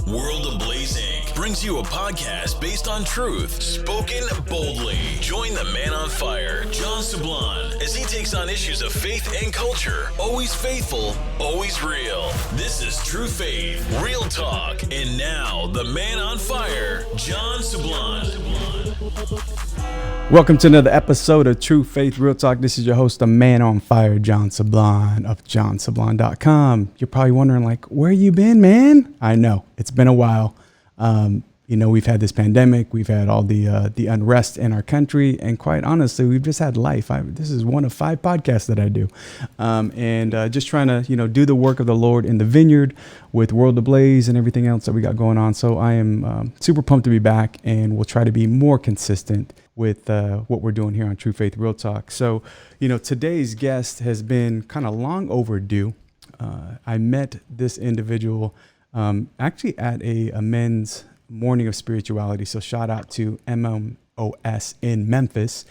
World Ablaze Inc. brings you a podcast based on truth, spoken boldly. Join the man on fire, John Sablan, as he takes on issues of faith and culture. Always faithful, always real. This is True Faith, Real Talk. And now, the man on fire, John Sablan. Welcome to another episode of True Faith, Real Talk. This is your host, the man on fire, John Sablan of johnsablan.com. You're probably wondering, like, where you been, man? I know, it's been a while. We've had this pandemic. We've had all the unrest in our country. And quite honestly, we've just had life. This is one of 5 podcasts that I do. Just trying to, do the work of the Lord in the vineyard with World Ablaze and everything else that we got going on. So I am super pumped to be back, and we'll try to be more consistent with what we're doing here on True Faith Real Talk. So, today's guest has been kind of long overdue. I met this individual actually at a men's morning of spirituality. So shout out to MMOS in Memphis.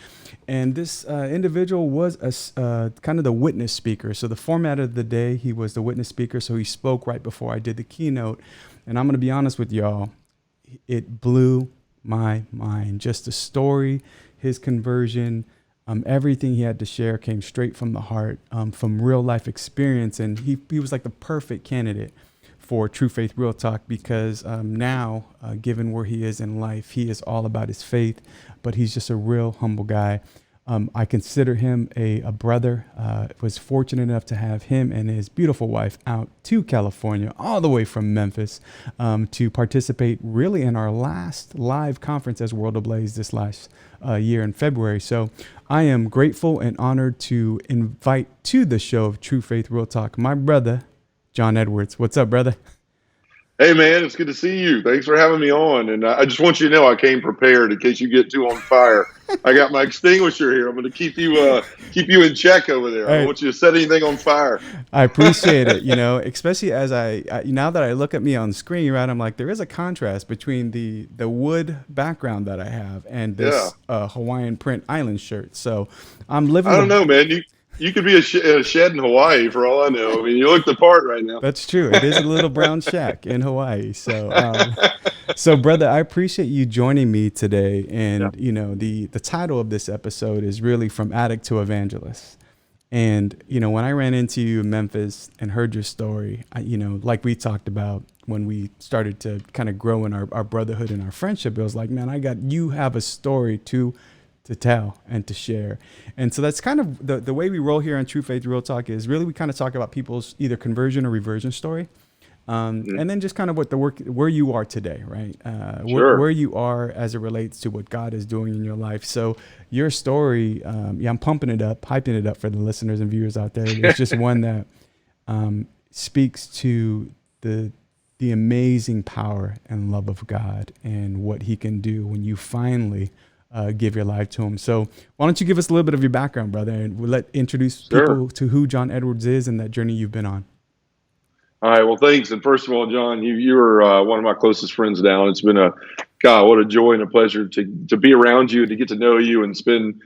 And this individual was kind of the witness speaker. So the format of the day, he was the witness speaker. So he spoke right before I did the keynote. And I'm going to be honest with y'all, it blew my mind. Just the story, his conversion, everything he had to share came straight from the heart, from real life experience. And he was like the perfect candidate for True Faith Real Talk, because now, given where he is in life, he is all about his faith, but he's just a real humble guy. I consider him a brother. Was fortunate enough to have him and his beautiful wife out to California, all the way from Memphis, to participate really in our last live conference as World Ablaze this last year in February. So I am grateful and honored to invite to the show of True Faith Real Talk my brother, John Edwards. What's up, brother? Hey, man, it's good to see you. Thanks for having me on. And I just want you to know I came prepared in case you get too on fire. I got my extinguisher here. I'm going to keep you in check over there. I don't want you to set anything on fire. I appreciate it, especially as I now that I look at me on the screen, right, I'm like, there is a contrast between the wood background that I have and this Hawaiian print island shirt. So I'm living. I don't know, man. You could be a shed in Hawaii for all I know. I mean, you look the part right now. That's true. It is a little brown shack in Hawaii. So, so brother, I appreciate you joining me today. And, the title of this episode is really From Addict to Evangelist. And, when I ran into you in Memphis and heard your story, like we talked about when we started to kind of grow in our brotherhood and our friendship, it was like, man, you have a story to tell and to share. And so that's kind of the way we roll here on True Faith Real Talk, is really we kind of talk about people's either conversion or reversion story. And then just kind of what the work, where you are today, right? Where you are as it relates to what God is doing in your life. So your story, I'm pumping it up, hyping it up for the listeners and viewers out there. It's just one that speaks to the amazing power and love of God and what he can do when you finally give your life to him. So why don't you give us a little bit of your background, brother, and we'll introduce people to who John Edwards is and that journey you've been on. All right. Well, thanks. And first of all, John, you are one of my closest friends now. It's been what a joy and a pleasure to be around you, to get to know you and spend,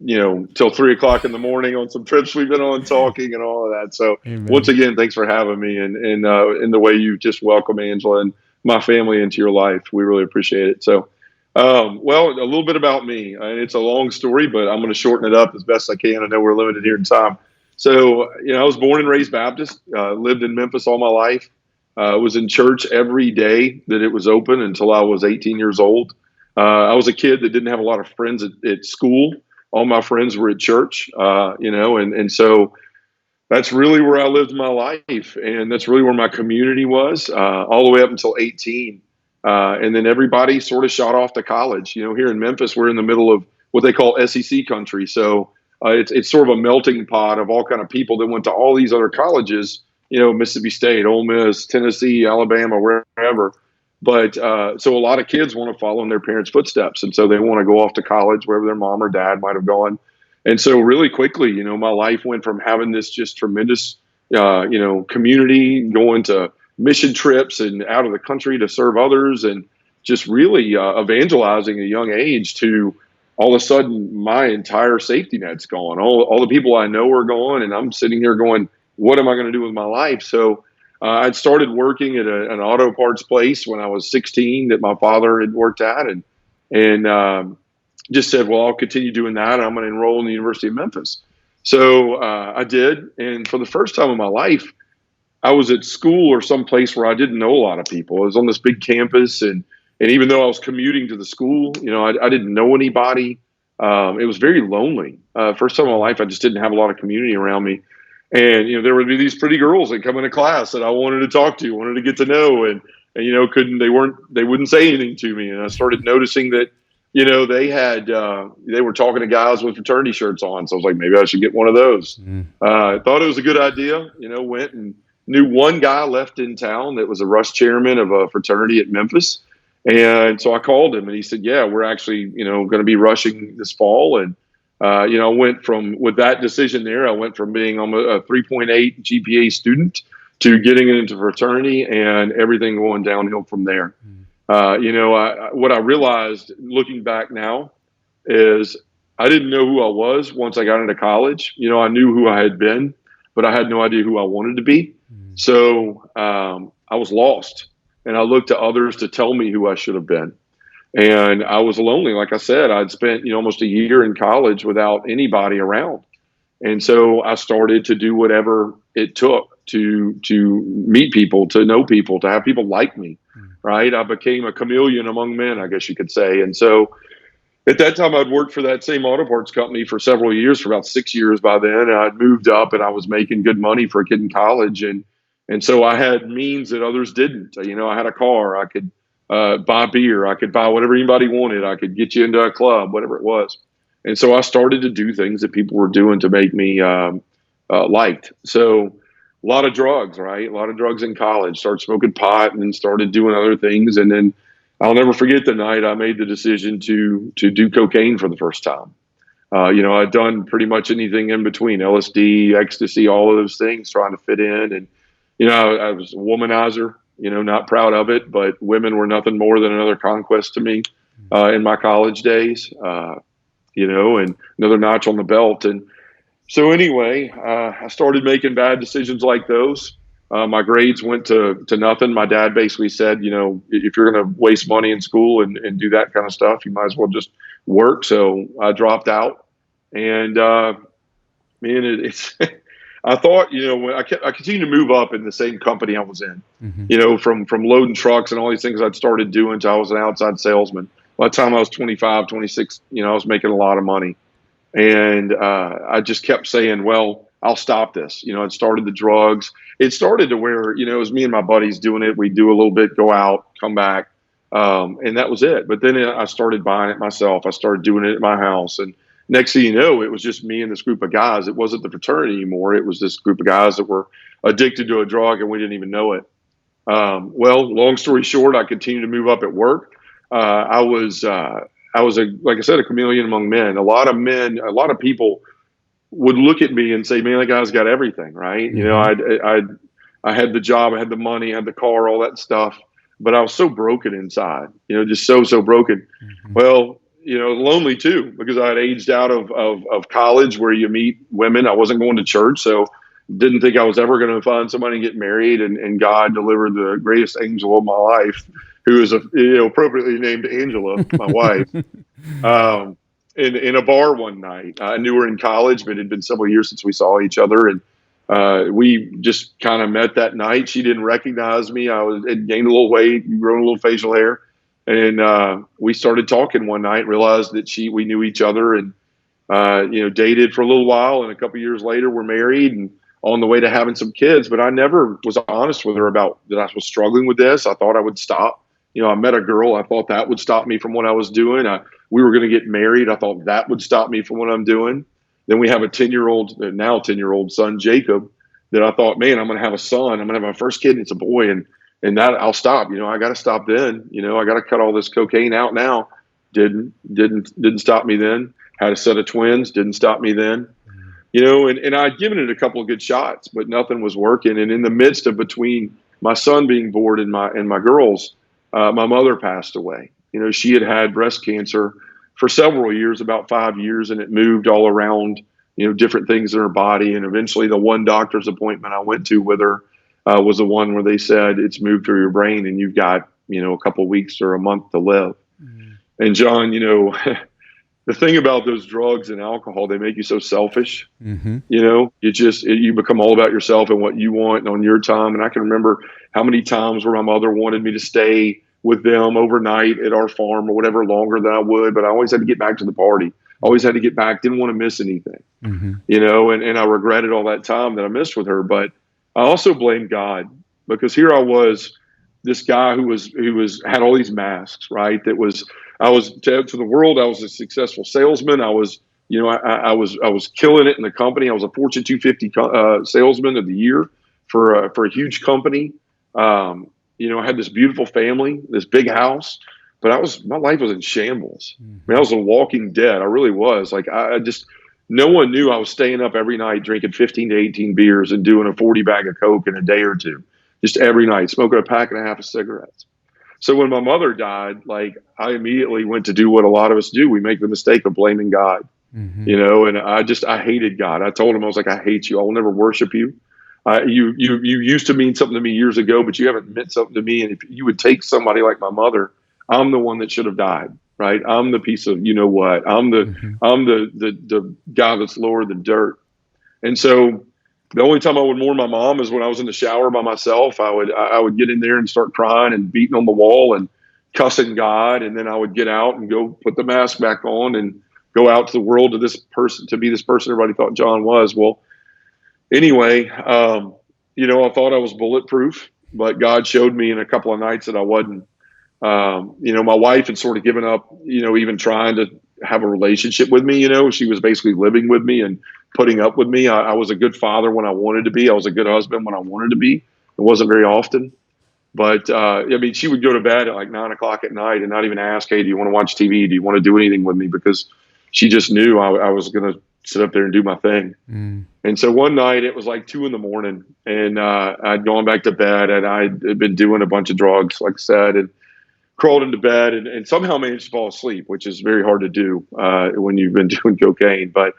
till 3:00 in the morning on some trips we've been on talking and all of that. So Amen. Once again, thanks for having me and in the way you just welcome Angela and my family into your life. We really appreciate it. So, well, a little bit about me, and it's a long story, but I'm going to shorten it up as best I can. I know we're limited here in time. So, I was born and raised Baptist, lived in Memphis all my life, was in church every day that it was open until I was 18 years old. I was a kid that didn't have a lot of friends at school. All my friends were at church, and so that's really where I lived my life. And that's really where my community was, all the way up until 18. And then everybody sort of shot off to college. Here in Memphis, we're in the middle of what they call SEC country. So it's sort of a melting pot of all kind of people that went to all these other colleges, Mississippi State, Ole Miss, Tennessee, Alabama, wherever. But so a lot of kids want to follow in their parents' footsteps. And so they want to go off to college, wherever their mom or dad might have gone. And so really quickly, my life went from having this just tremendous, community, going to mission trips and out of the country to serve others, and just really evangelizing at a young age, to all of a sudden my entire safety net's gone. All the people I know are gone, and I'm sitting here going, what am I going to do with my life? So I'd started working at an auto parts place when I was 16 that my father had worked at, and just said, well, I'll continue doing that. I'm going to enroll in the University of Memphis. So I did, and for the first time in my life, I was at school or some place where I didn't know a lot of people. I was on this big campus, and even though I was commuting to the school, I didn't know anybody. It was very lonely. First time in my life, I just didn't have a lot of community around me. And, there would be these pretty girls that come into class that I wanted to talk to, wanted to get to know, and they wouldn't say anything to me. And I started noticing that, they were talking to guys with fraternity shirts on. So I was like, maybe I should get one of those. I thought it was a good idea, went and knew one guy left in town that was a rush chairman of a fraternity at Memphis. And so I called him and he said, yeah, we're actually, going to be rushing this fall. And, with that decision there, I went from being almost a 3.8 GPA student to getting into fraternity and everything going downhill from there. What I realized looking back now is I didn't know who I was once I got into college. I knew who I had been, but I had no idea who I wanted to be. So I was lost, and I looked to others to tell me who I should have been. And I was lonely. Like I said, I'd spent almost a year in college without anybody around. And so I started to do whatever it took to meet people, to know people, to have people like me, right? I became a chameleon among men, I guess you could say. And so at that time, I'd worked for that same auto parts company for several years, for about 6 years by then. And I'd moved up and I was making good money for a kid in college. And so I had means that others didn't. I had a car. I could buy beer. I could buy whatever anybody wanted. I could get you into a club, whatever it was. And so I started to do things that people were doing to make me liked. So a lot of drugs, right? A lot of drugs in college. Started smoking pot and then started doing other things. And then I'll never forget the night I made the decision to do cocaine for the first time. I'd done pretty much anything in between, LSD, ecstasy, all of those things, trying to fit in. And, I was a womanizer, not proud of it, but women were nothing more than another conquest to me in my college days, and another notch on the belt. And so anyway, I started making bad decisions like those. My grades went to nothing. My dad basically said, if you're going to waste money in school and do that kind of stuff, you might as well just work. So I dropped out, and it's I thought, when I continued to move up in the same company I was in, from loading trucks and all these things I'd started doing until I was an outside salesman. By the time I was 25, 26, I was making a lot of money. And I just kept saying, well, I'll stop this. It started the drugs. It started to where, it was me and my buddies doing it. We'd do a little bit, go out, come back. And that was it. But then I started buying it myself. I started doing it at my house. And next thing you know, it was just me and this group of guys. It wasn't the fraternity anymore. It was this group of guys that were addicted to a drug and we didn't even know it. Well, long story short, I continued to move up at work. I was like I said, a chameleon among men. A lot of people would look at me and say, man, that guy's got everything, right? I had the job, I had the money, I had the car, all that stuff, but I was so broken inside, just so broken. Well, lonely too, because I had aged out of college where you meet women. I wasn't going to church, so didn't think I was ever going to find somebody and get married. And God delivered the greatest angel of my life, who is appropriately named Angela, my wife, in a bar one night. I knew her in college, but it had been several years since we saw each other. And we just kind of met that night. She didn't recognize me. Had gained a little weight, grown a little facial hair. And we started talking one night, realized that we knew each other, and dated for a little while. And a couple of years later, we're married and on the way to having some kids. But I never was honest with her about that I was struggling with this. I thought I would stop. I met a girl. I thought that would stop me from what I was doing. We were going to get married. I thought that would stop me from what I'm doing. Then we have a 10-year-old son, Jacob, that I thought, man, I'm going to have a son. I'm going to have my first kid, and it's a boy. And that I'll stop. I got to stop then. I got to cut all this cocaine out now. Didn't stop me then. Had a set of twins. Didn't stop me then. And I'd given it a couple of good shots, but nothing was working. And in the midst of between my son being born and my girls, my mother passed away. She had had breast cancer for several years, about 5 years, and it moved all around, different things in her body. And eventually the one doctor's appointment I went to with her, was the one where they said it's moved through your brain and you've got, a couple of weeks or a month to live. And John, the thing about those drugs and alcohol, they make you so selfish. You become all about yourself and what you want and on your time. And I can remember how many times where my mother wanted me to stay with them overnight at our farm or whatever longer than I would, but I always had to get back to the party. Always had to get back. Didn't want to miss anything, and I regretted all that time that I missed with her. But I also blamed God, because here I was, this guy who had all these masks, right? I was to the world. I was a successful salesman. I was killing it in the company. I was a Fortune 250 salesman of the year for a huge company. I had this beautiful family, this big house, but my life was in shambles. I mean, I was a walking dead. I really was. Like, no one knew I was staying up every night drinking 15 to 18 beers and doing a 40 bag of Coke in a day or two, just every night, smoking a pack and a half of cigarettes. So when my mother died, I immediately went to do what a lot of us do. We make the mistake of blaming God, and I hated God. I told him, I was like, I hate you. I will never worship you. You used to mean something to me years ago, but you haven't meant something to me. And if you would take somebody like my mother, I'm the one that should have died, right? I'm the piece of, what? I'm the guy that's lower than dirt. And so the only time I would mourn my mom is when I was in the shower by myself. I would get in there and start crying and beating on the wall and cussing God. And then I would get out and go put the mask back on and go out to the world to be this person everybody thought John was. Well, anyway, I thought I was bulletproof, but God showed me in a couple of nights that I wasn't. My wife had sort of given up, even trying to have a relationship with me. She was basically living with me and putting up with me. I was a good father when I wanted to be. I was a good husband when I wanted to be. It wasn't very often. But, she would go to bed at like 9 o'clock at night and not even ask, hey, do you want to watch TV? Do you want to do anything with me? Because she just knew I was going to sit up there and do my thing. And so one night it was like 2 a.m. and I'd gone back to bed and I'd been doing a bunch of drugs, like I said, and crawled into bed and somehow managed to fall asleep, which is very hard to do when you've been doing cocaine. But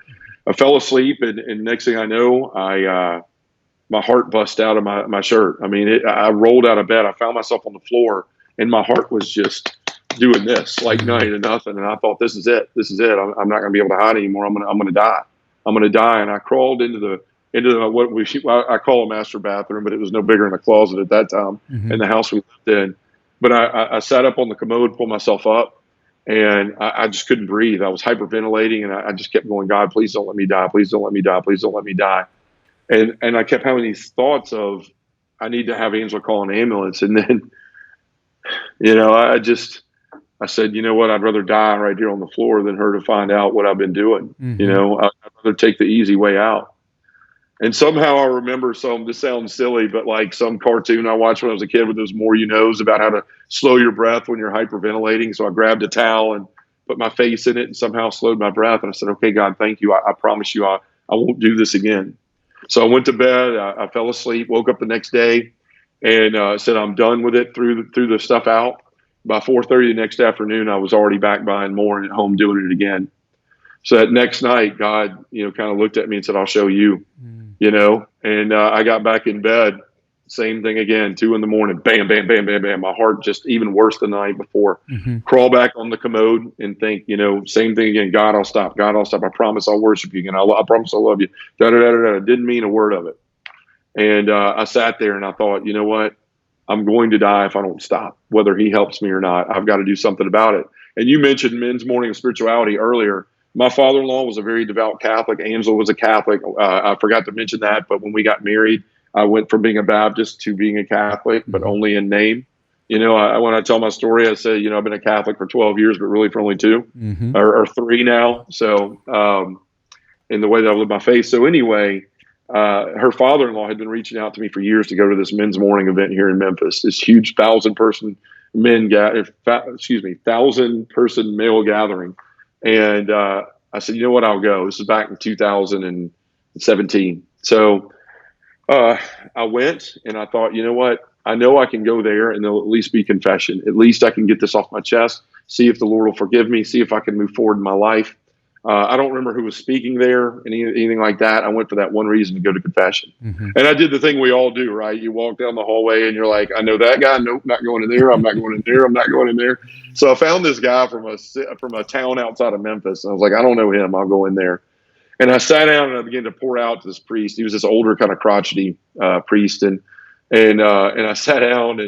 I fell asleep, and next thing I know, my heart bust out of my shirt. I mean, I rolled out of bed. I found myself on the floor, and my heart was just doing this, like night and nothing. And I thought, this is it. This is it. I'm not going to be able to hide anymore. I'm going to die. I'm going to die. And I crawled into what I call a master bathroom, but it was no bigger than a closet at that time in the house we lived in. But I sat up on the commode, pulled myself up, and I just couldn't breathe. I was hyperventilating, and I just kept going, God, please don't let me die. Please don't let me die. Please don't let me die. And I kept having these thoughts of, I need to have Angela call an ambulance. And then, I said, you know what? I'd rather die right here on the floor than her to find out what I've been doing. I'd rather take the easy way out. And somehow I remember this sounds silly, but like some cartoon I watched when I was a kid with those more you knows about how to slow your breath when you're hyperventilating. So I grabbed a towel and put my face in it and somehow slowed my breath. And I said, okay, God, thank you. I promise you I won't do this again. So I went to bed. I fell asleep, woke up the next day and said, I'm done with it, threw the stuff out. By 4:30 the next afternoon, I was already back buying more and at home doing it again. So that next night, God, kind of looked at me and said, I'll show you, and I got back in bed. Same thing again, 2 a.m, bam, bam, bam, bam, bam. My heart just even worse than the night before. Crawl back on the commode and think, same thing again. God, I'll stop. God, I'll stop. I promise I'll worship you again. I promise I'll love you. Didn't mean a word of it. And I sat there and I thought, you know what? I'm going to die if I don't stop, whether he helps me or not. I've got to do something about it. And you mentioned Men's Morning of Spirituality earlier. My father-in-law was a very devout Catholic. Angela was a Catholic. I forgot to mention that, but when we got married, I went from being a Baptist to being a Catholic, but only in name. When I tell my story, I say, I've been a Catholic for 12 years, but really for only 2 or 3 now. So, in the way that I live my faith. So anyway, her father-in-law had been reaching out to me for years to go to this men's morning event here in Memphis, this huge 1,000-person male gathering. And I said, you know what, I'll go. This is back in 2017. So I went and I thought, you know what, I know I can go there and there'll at least be confession. At least I can get this off my chest, see if the Lord will forgive me, see if I can move forward in my life. I don't remember who was speaking there, anything like that. I went for that one reason to go to confession. And I did the thing we all do, right? You walk down the hallway and you're like, I know that guy. Nope, not going in there. I'm not going in there. I'm not going in there. So I found this guy from a town outside of Memphis. And I was like, I don't know him. I'll go in there. And I sat down and I began to pour out to this priest. He was this older, kind of crotchety priest. And I sat down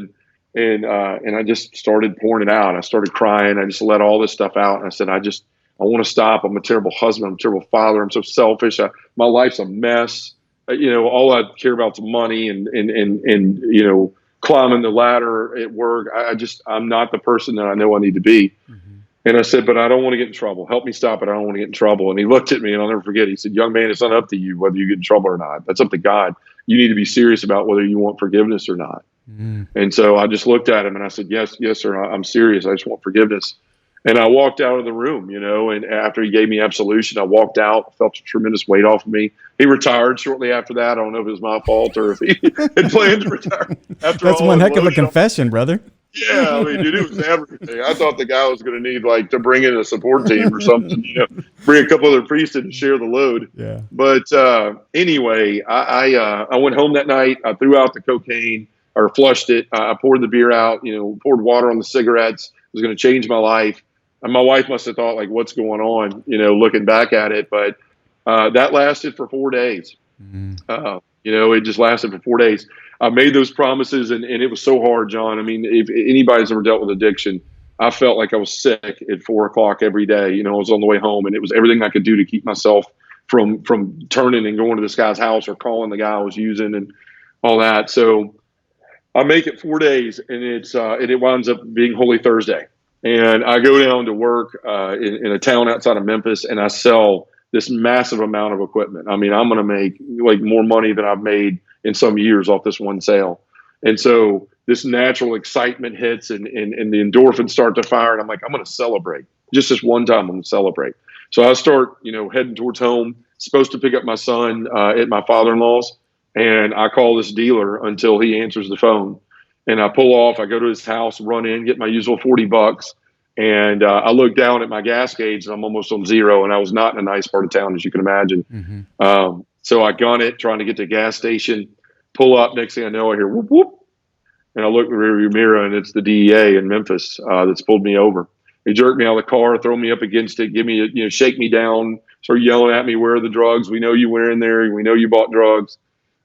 and I just started pouring it out. I started crying. I just let all this stuff out. And I said, I want to stop. I'm a terrible husband. I'm a terrible father. I'm so selfish. My life's a mess. All I care about is money and climbing the ladder at work. I'm not the person that I know I need to be. And I said, but I don't want to get in trouble. Help me stop it. I don't want to get in trouble. And he looked at me, and I'll never forget. He said, young man, it's not up to you whether you get in trouble or not. That's up to God. You need to be serious about whether you want forgiveness or not. And so I just looked at him and I said, yes, sir, I'm serious. I just want forgiveness. And I walked out of the room, and after he gave me absolution, I walked out, felt a tremendous weight off of me. He retired shortly after that. I don't know if it was my fault or if he had planned to retire. That's one heck of a confession, brother. Yeah, I mean, dude, it was everything. I thought the guy was going to need to bring in a support team or something, bring a couple other priests in to share the load. Yeah. But anyway, I went home that night. I threw out the cocaine or flushed it. I poured the beer out, poured water on the cigarettes. It was going to change my life. And my wife must have thought, what's going on, looking back at it. But that lasted for 4 days. It just lasted for 4 days. I made those promises, and it was so hard, John. I mean, if anybody's ever dealt with addiction, I felt like I was sick at 4 o'clock every day. I was on the way home, and it was everything I could do to keep myself from turning and going to this guy's house or calling the guy I was using and all that. So I make it 4 days, and it winds up being Holy Thursday. And I go down to work in a town outside of Memphis, and I sell this massive amount of equipment. I mean, I'm going to make more money than I've made in some years off this one sale. And so this natural excitement hits and the endorphins start to fire. And I'm like, I'm going to celebrate. Just this one time, I'm going to celebrate. So I start, heading towards home, supposed to pick up my son at my father-in-law's. And I call this dealer until he answers the phone. And I pull off, I go to his house, run in, get my usual $40. And I look down at my gas gauge and I'm almost on zero. And I was not in a nice part of town, as you can imagine. So I gun it, trying to get to a gas station, pull up. Next thing I know, I hear whoop, whoop. And I look in the rearview mirror, and it's the DEA in Memphis that's pulled me over. They jerked me out of the car, throw me up against it, give me, shake me down, start yelling at me, where are the drugs? We know you were in there. We know you bought drugs.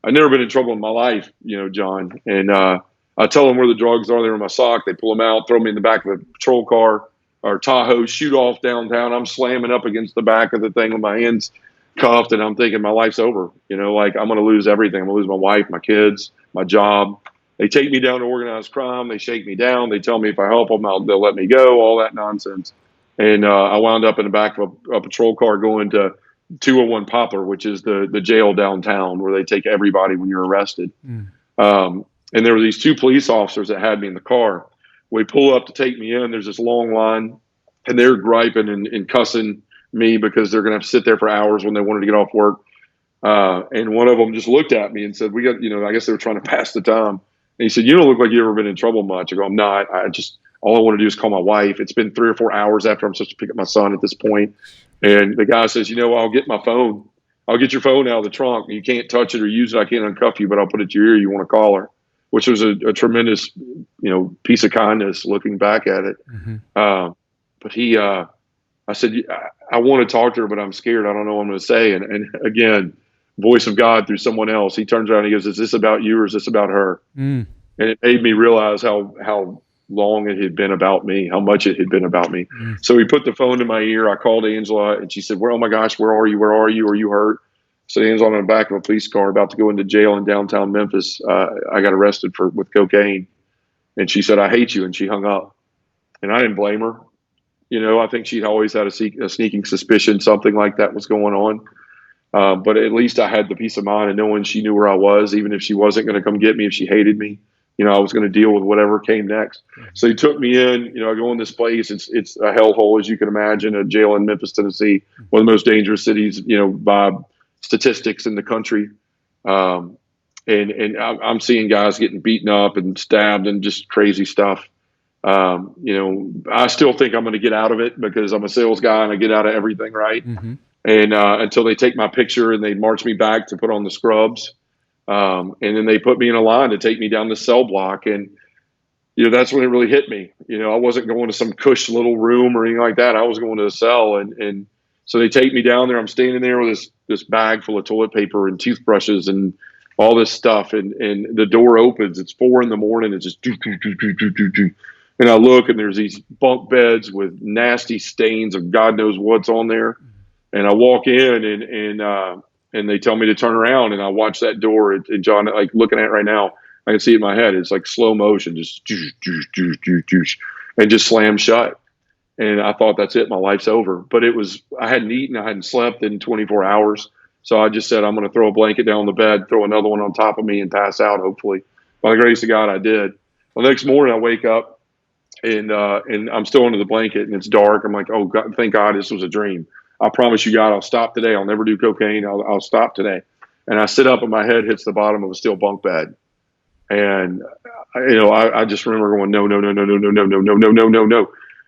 I've never been in trouble in my life, John. And I tell them where the drugs are. They're in my sock. They pull them out, throw me in the back of the patrol car or Tahoe, shoot off downtown. I'm slamming up against the back of the thing with my hands cuffed, and I'm thinking my life's over. I'm going to lose everything. I'm going to lose my wife, my kids, my job. They take me down to organized crime. They shake me down. They tell me if I help them, they'll let me go, all that nonsense. And I wound up in the back of a patrol car going to 201 Poplar, which is the jail downtown where they take everybody when you're arrested. And there were these 2 police officers that had me in the car. We pull up to take me in. There's this long line, and they're griping and cussing me because they're going to have to sit there for hours when they wanted to get off work. And one of them just looked at me and said, we got, I guess they were trying to pass the time. And he said, you don't look like you've ever been in trouble much. I go, I'm not. All I want to do is call my wife. It's been 3 or 4 hours after I'm supposed to pick up my son at this point. And the guy says, I'll get my phone. I'll get your phone out of the trunk. You can't touch it or use it. I can't uncuff you, but I'll put it to your ear. You want to call her, which was a tremendous, piece of kindness looking back at it. But I said, I want to talk to her, but I'm scared. I don't know what I'm going to say. And again, voice of God through someone else. He turns around and he goes, is this about you or is this about her? And it made me realize how long it had been about me, how much it had been about me. So he put the phone in my ear. I called Angela and she said, oh my gosh, where are you? Where are you? Are you hurt? So Angela on the back of a police car about to go into jail in downtown Memphis. I got arrested with cocaine. And she said, I hate you. And she hung up. And I didn't blame her. I think she'd always had a sneaking suspicion something like that was going on. But at least I had the peace of mind of knowing she knew where I was, even if she wasn't going to come get me, if she hated me. I was going to deal with whatever came next. So he took me in. I go in this place. It's a hellhole, as you can imagine, a jail in Memphis, Tennessee, one of the most dangerous cities, by statistics in the country. And I'm seeing guys getting beaten up and stabbed and just crazy stuff. I still think I'm going to get out of it because I'm a sales guy and I get out of everything, right? Mm-hmm. And until they take my picture and they march me back to put on the scrubs, and then they put me in a line to take me down the cell block. And that's when it really hit me. I wasn't going to some cush little room or anything like that. I was going to a cell, and so they take me down there. I'm standing there with this bag full of toilet paper and toothbrushes and all this stuff, and the door opens. It's 4 a.m. It's just do. And I look, and there's these bunk beds with nasty stains of God knows what's on there. And I walk in, and they tell me to turn around, and I watch that door. And John, like looking at it right now, I can see it in my head. It's like slow motion, just and just slam shut. And I thought, that's it, my life's over. But I hadn't eaten, I hadn't slept in 24 hours. So I just said, I'm going to throw a blanket down on the bed, throw another one on top of me, and pass out. Hopefully, by the grace of God, I did. The next morning, I wake up. And I'm still under the blanket, and it's dark. I'm like, oh God, thank God this was a dream. I promise you, God, I'll stop today. I'll never do cocaine. I'll stop today. And I sit up, and my head hits the bottom of a steel bunk bed. And I just remember going, no.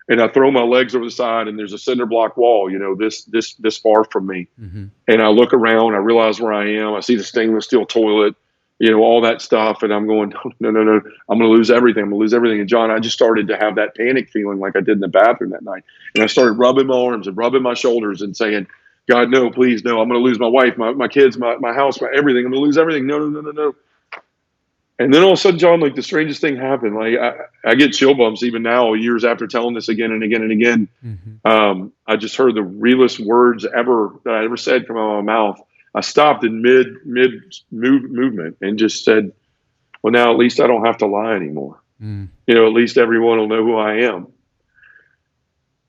And I throw my legs over the side, and there's a cinder block wall, this far from me. Mm-hmm. And I look around, I realize where I am. I see the stainless steel toilet, all that stuff. And I'm going, no. I'm going to lose everything. And John, I just started to have that panic feeling like I did in the bathroom that night. And I started rubbing my arms and rubbing my shoulders and saying, God, no, please, no. I'm going to lose my wife, my kids, my house, my everything. I'm going to lose everything. No. And then all of a sudden, John, like the strangest thing happened. Like I get chill bumps even now, years after telling this again and again and again. Mm-hmm. I just heard the realest words that I ever said come out of my mouth. I stopped in mid movement and just said, well, now at least I don't have to lie anymore. Mm. At least everyone will know who I am.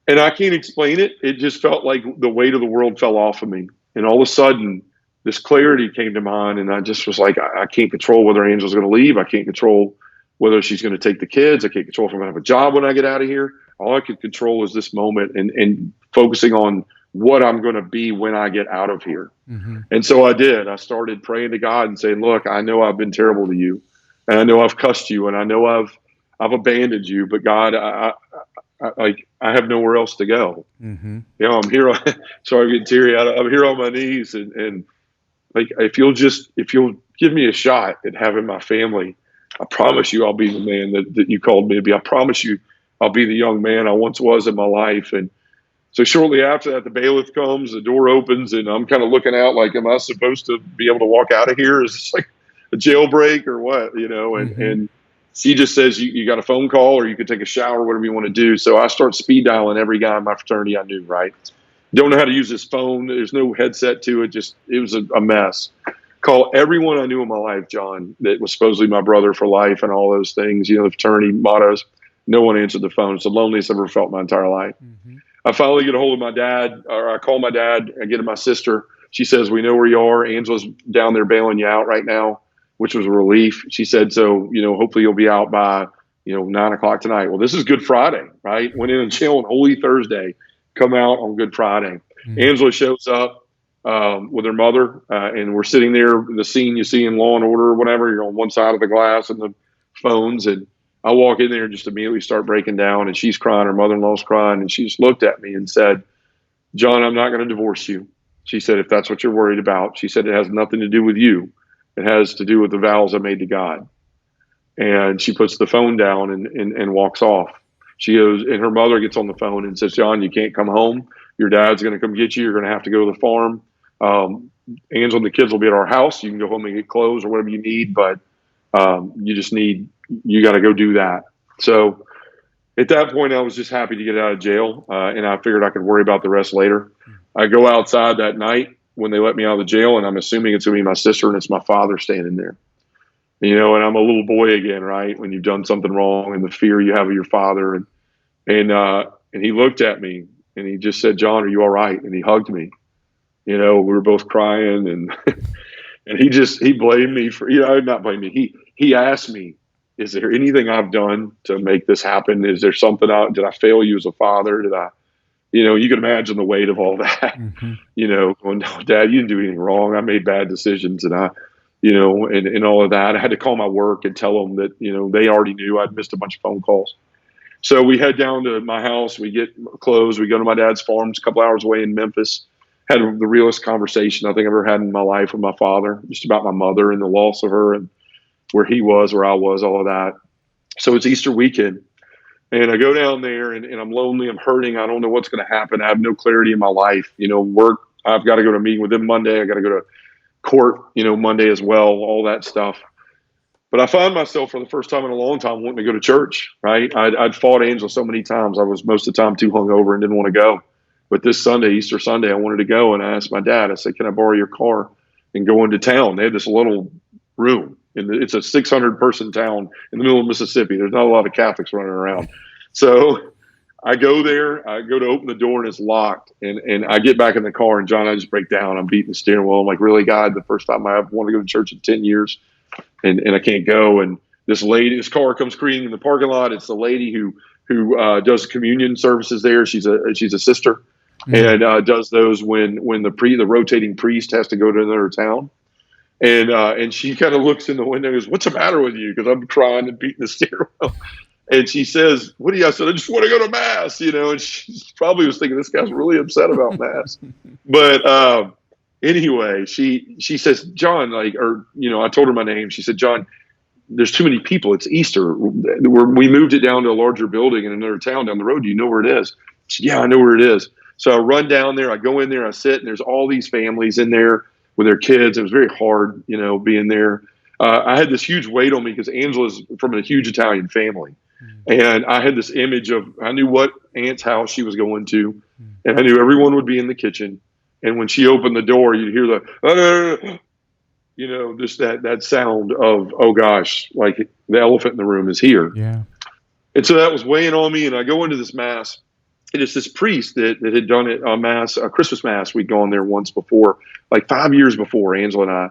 And I can't explain it. It just felt like the weight of the world fell off of me. And all of a sudden, this clarity came to mind. And I just was like, I can't control whether Angela's going to leave. I can't control whether she's going to take the kids. I can't control if I'm going to have a job when I get out of here. All I can control is this moment and focusing on what I'm going to be when I get out of here. Mm-hmm. And so I did. I started praying to God and saying, look, I know I've been terrible to you, and I know I've cussed you, and I know I've abandoned you, but God, I have nowhere else to go. Mm-hmm. I'm here. Sorry, I'm getting teary. I'm here on my knees, and like, if you'll give me a shot at having my family, I promise you I'll be the man that you called me to be. I promise you I'll be the young man I once was in my life. And so shortly after that, the bailiff comes, the door opens, and I'm kind of looking out like, am I supposed to be able to walk out of here? Is this like a jailbreak or what? And she just says, you got a phone call, or you could take a shower, whatever you want to do. So I start speed dialing every guy in my fraternity I knew, right? Don't know how to use this phone. There's no headset to it. It was a mess. Call everyone I knew in my life, John, that was supposedly my brother for life and all those things, the fraternity mottos. No one answered the phone. It's the loneliest I've ever felt my entire life. Mm-hmm. I finally get a hold of my dad, or I call my dad. I get to my sister. She says, we know where you are. Angela's down there bailing you out right now, which was a relief. She said, so, hopefully you'll be out by, 9:00 tonight. Well, this is Good Friday, right? Went in and chill on Holy Thursday, come out on Good Friday. Mm-hmm. Angela shows up with her mother, and we're sitting there, the scene you see in Law and Order or whatever. You're on one side of the glass and the phones, and I walk in there and just immediately start breaking down, and she's crying. Her mother-in-law's crying, and she just looked at me and said, John, I'm not going to divorce you. She said, if that's what you're worried about. She said, it has nothing to do with you. It has to do with the vows I made to God. And she puts the phone down and walks off. She goes, and her mother gets on the phone and says, John, you can't come home. Your dad's going to come get you. You're going to have to go to the farm. Angela and the kids will be at our house. You can go home and get clothes or whatever you need, but you got to go do that. So at that point, I was just happy to get out of jail, and I figured I could worry about the rest later. I go outside that night when they let me out of the jail, and I'm assuming it's going to be my sister and it's my father standing there. And I'm a little boy again, right? When you've done something wrong and the fear you have of your father. And he looked at me and he just said, John, are you all right? And he hugged me. We were both crying, and and he blamed me for, not blamed me. He asked me, is there anything I've done to make this happen? Is there something did I fail you as a father? Did I, you can imagine the weight of all that, going, no, Dad, you didn't do anything wrong. I made bad decisions, and and all of that. I had to call my work and tell them that, they already knew I'd missed a bunch of phone calls. So we head down to my house. We get clothes. We go to my dad's farm. It's a couple hours away in Memphis. Had the realest conversation I think I've ever had in my life with my father, just about my mother and the loss of her and where he was, where I was, all of that. So it's Easter weekend. And I go down there and I'm lonely. I'm hurting. I don't know what's going to happen. I have no clarity in my life. Work. I've got to go to a meeting with them Monday. I got to go to court, Monday as well, all that stuff. But I found myself for the first time in a long time wanting to go to church, right? I'd fought Angela so many times. I was most of the time too hungover and didn't want to go. But this Sunday, Easter Sunday, I wanted to go. And I asked my dad, I said, can I borrow your car and go into town? They had this little room. It's a 600-person town in the middle of Mississippi. There's not a lot of Catholics running around. So I go there. I go to open the door, and it's locked. And I get back in the car, and John, I just break down. I'm beating the steering wheel. I'm like, really, God, the first time I want to go to church in 10 years, and I can't go. And this car comes creaking in the parking lot. It's the lady who does communion services there. She's a sister, and does those when the rotating priest has to go to another town. And she kind of looks in the window and goes, what's the matter with you? Because I'm crying and beating the steering wheel. And she says, what do you? I said, I just want to go to Mass, And she probably was thinking, this guy's really upset about Mass. But anyway, she says, John, I told her my name. She said, John, there's too many people. It's Easter. We moved it down to a larger building in another town down the road. Do you know where it is? I said, yeah, I know where it is. So I run down there. I go in there. I sit, and there's all these families in there with their kids. It was very hard, being there. I had this huge weight on me because Angela's from a huge Italian family. And I had this image I knew what aunt's house she was going to, and I knew everyone would be in the kitchen. And when she opened the door, you'd hear just that sound of, oh gosh, like the elephant in the room is here. Yeah. And so that was weighing on me. And I go into this Mass. And it's this priest that had done it, a Christmas Mass. We'd gone there once before, like 5 years before, Angela and I.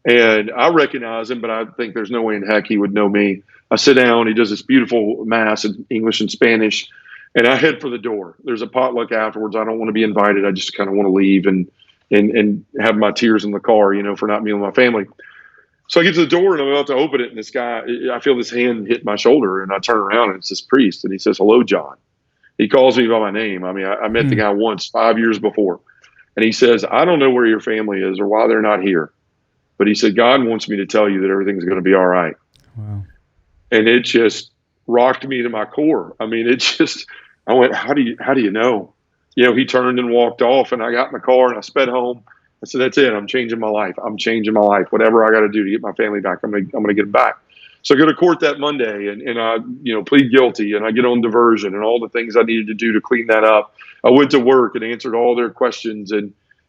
And I recognize him, but I think there's no way in heck he would know me. I sit down. He does this beautiful Mass in English and Spanish. And I head for the door. There's a potluck afterwards. I don't want to be invited. I just kind of want to leave and have my tears in the car, for not being with my family. So I get to the door and I'm about to open it. And this guy, I feel this hand hit my shoulder, and I turn around and it's this priest. And he says, hello, John. He calls me by my name. I mean, I met the guy once 5 years before. And he says, I don't know where your family is or why they're not here. But he said, God wants me to tell you that everything's going to be all right. Wow. And it just rocked me to my core. I mean, I went, how do you know? He turned and walked off, and I got in the car and I sped home. I said, that's it. I'm changing my life. I'm changing my life. Whatever I got to do to get my family back, I'm going to get them back. So I go to court that Monday and I, plead guilty, and I get on diversion and all the things I needed to do to clean that up. I went to work and answered all their questions,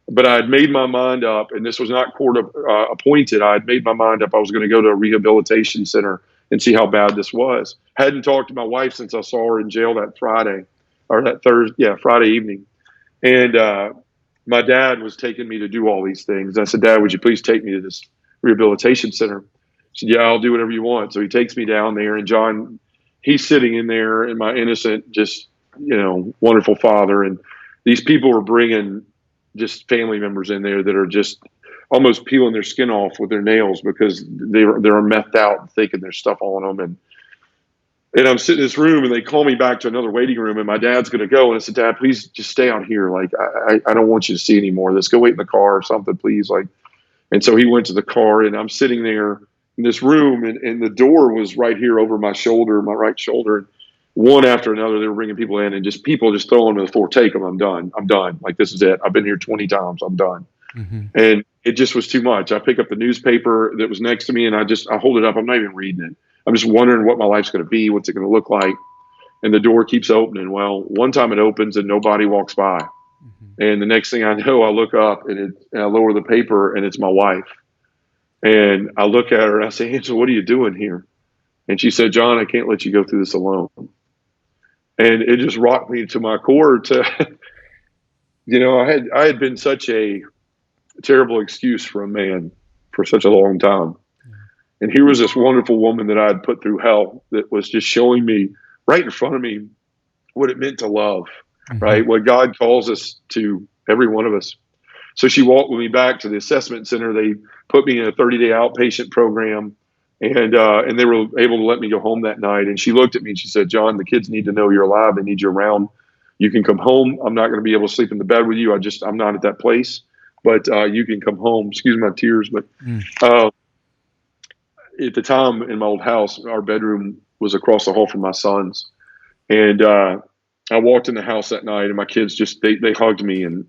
but I had made my mind up, and this was not court appointed. I had made my mind up. I was going to go to a rehabilitation center and see how bad this was. Hadn't talked to my wife since I saw her in jail that Friday or that Friday evening. And my dad was taking me to do all these things. I said, Dad, would you please take me to this rehabilitation center? He said, yeah, I'll do whatever you want. So he takes me down there, and John, he's sitting in there, and my innocent, just, wonderful father. And these people were bringing just family members in there that are just almost peeling their skin off with their nails because they're methed out, thinking there's stuff on them. And I'm sitting in this room, and they call me back to another waiting room, and my dad's going to go. And I said, Dad, please just stay out here. Like, I don't want you to see anymore. Let's go wait in the car or something, please. And so he went to the car, and I'm sitting there in this room, and the door was right here over my shoulder, my right shoulder. And one after another, they were bringing people in, and people just throwing them to the floor. Take them. I'm done. Like, this is it. I've been here 20 times. I'm done. Mm-hmm. And it just was too much. I pick up the newspaper that was next to me, and I hold it up. I'm not even reading it. I'm just wondering what my life's going to be. What's it going to look like? And the door keeps opening. Well, one time it opens and nobody walks by. Mm-hmm. And the next thing I know, I look up and I lower the paper, and it's my wife. And I look at her and I say, Angela, what are you doing here? And she said, John, I can't let you go through this alone. And it just rocked me to my core I had been such a terrible excuse for a man for such a long time. And here was this wonderful woman that I had put through hell that was just showing me right in front of me what it meant to love, mm-hmm. right? What God calls us to, every one of us. So she walked with me back to the assessment center. They put me in a 30-day outpatient program. And they were able to let me go home that night. And she looked at me and she said, John, the kids need to know you're alive. They need you around. You can come home. I'm not going to be able to sleep in the bed with you. I'm not at that place, but you can come home. Excuse my tears. But at the time in my old house, our bedroom was across the hall from my son's. And I walked in the house that night and my kids they hugged me. And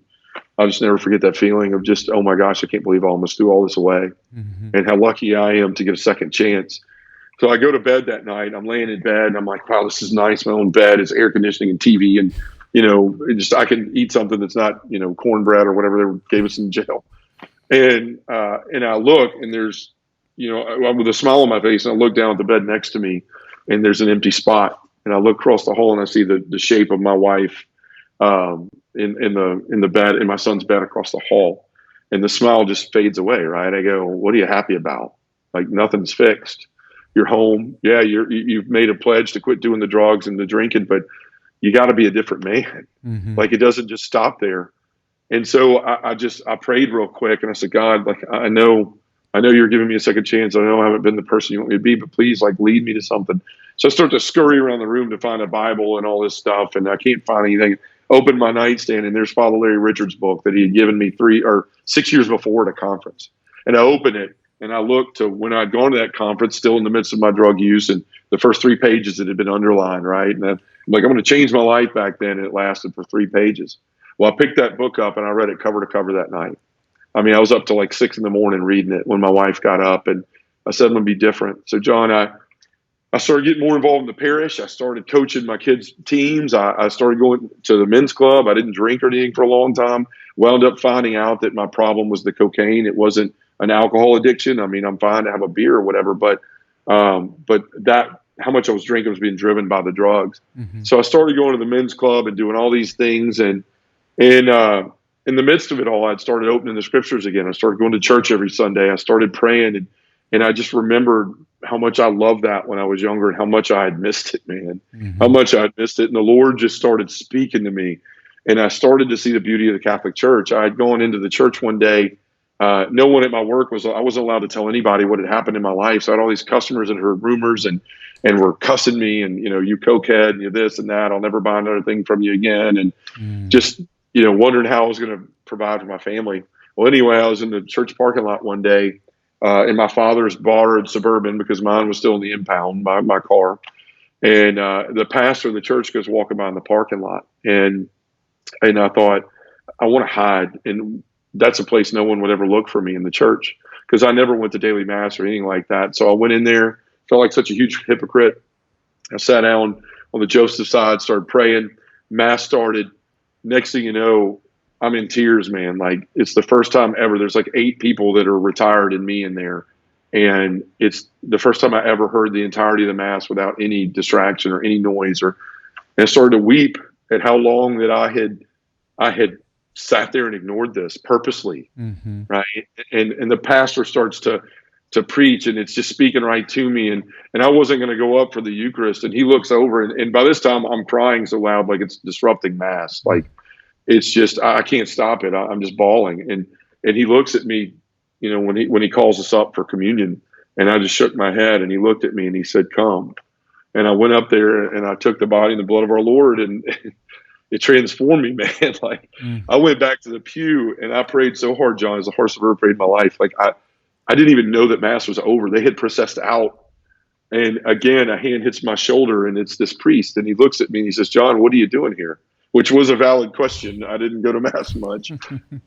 I'll just never forget that feeling of just, oh my gosh, I can't believe I almost threw all this away, and how lucky I am to get a second chance. So I go to bed that night. I'm laying in bed and I'm like, wow, this is nice. My own bed. It's air conditioning and TV. And, I can eat something that's not, cornbread or whatever they gave us in jail. And I look and there's, with a smile on my face, and I look down at the bed next to me and there's an empty spot. And I look across the hall and I see the shape of my wife in the bed, in my son's bed across the hall. And the smile just fades away, right? I go, what are you happy about? Like, nothing's fixed. You're home. Yeah, you've made a pledge to quit doing the drugs and the drinking, but you got to be a different man. Like, it doesn't just stop there. And so I prayed real quick and I said, God, like, I know you're giving me a second chance. I know I haven't been the person you want me to be, but please, like, lead me to something. So I start to scurry around the room to find a Bible and all this stuff, and I can't find anything. Open my nightstand, and there's Father Larry Richard's book that he had given me 3 or 6 years before at a conference. And I open it, and I look to when I'd gone to that conference, still in the midst of my drug use, and the first 3 pages that had been underlined, right? And I'm like, I'm going to change my life back then, and it lasted for 3 pages. Well, I picked that book up, and I read it cover to cover that night. I mean, I was up till like 6 a.m. reading it when my wife got up, and I said, I'm going to be different. So, John, I started getting more involved in the parish. I started coaching my kids' teams. I started going to the men's club. I didn't drink or anything for a long time. Wound up finding out that my problem was the cocaine. It wasn't an alcohol addiction. I mean, I'm fine to have a beer or whatever, but that how much I was drinking was being driven by the drugs. So I started going to the men's club and doing all these things. And in the midst of it all, I'd started opening the scriptures again. I started going to church every Sunday. I started praying, and I just remembered how much I loved that when I was younger and how much I had missed it, man. How much I had missed it. And the Lord just started speaking to me. And I started to see the beauty of the Catholic Church. I had gone into the church one day. No one at my work I wasn't allowed to tell anybody what had happened in my life. So I had all these customers that heard rumors and were cussing me and, you cokehead and you this and that. I'll never buy another thing from you again. And just, wondering how I was going to provide for my family. Well, anyway, I was in the church parking lot one day. In my father's borrowed Suburban, because mine was still in the impound, my car. And the pastor of the church goes walking by in the parking lot. And I thought, I want to hide. And that's a place no one would ever look for me in the church, because I never went to daily mass or anything like that. So I went in there, felt like such a huge hypocrite. I sat down on the Joseph side, started praying. Mass started. Next thing you know, I'm in tears, man. Like, it's the first time ever. There's like 8 people that are retired and me in there. And it's the first time I ever heard the entirety of the mass without any distraction or any noise. And I started to weep at how long that I had sat there and ignored this purposely. Right. And the pastor starts to preach, and it's just speaking right to me. And I wasn't going to go up for the Eucharist. And he looks over, and by this time I'm crying so loud, like it's disrupting mass. Like, it's just, I can't stop it. I'm just bawling. And he looks at me, when he calls us up for communion, and I just shook my head, and he looked at me and he said, come. And I went up there and I took the body and the blood of our Lord, and it transformed me, man. Like, I went back to the pew and I prayed so hard, John, as the hardest I've ever prayed in my life. Like, I didn't even know that mass was over. They had processed out. And again, a hand hits my shoulder, and it's this priest, and he looks at me and he says, John, what are you doing here? Which was a valid question. I didn't go to mass much.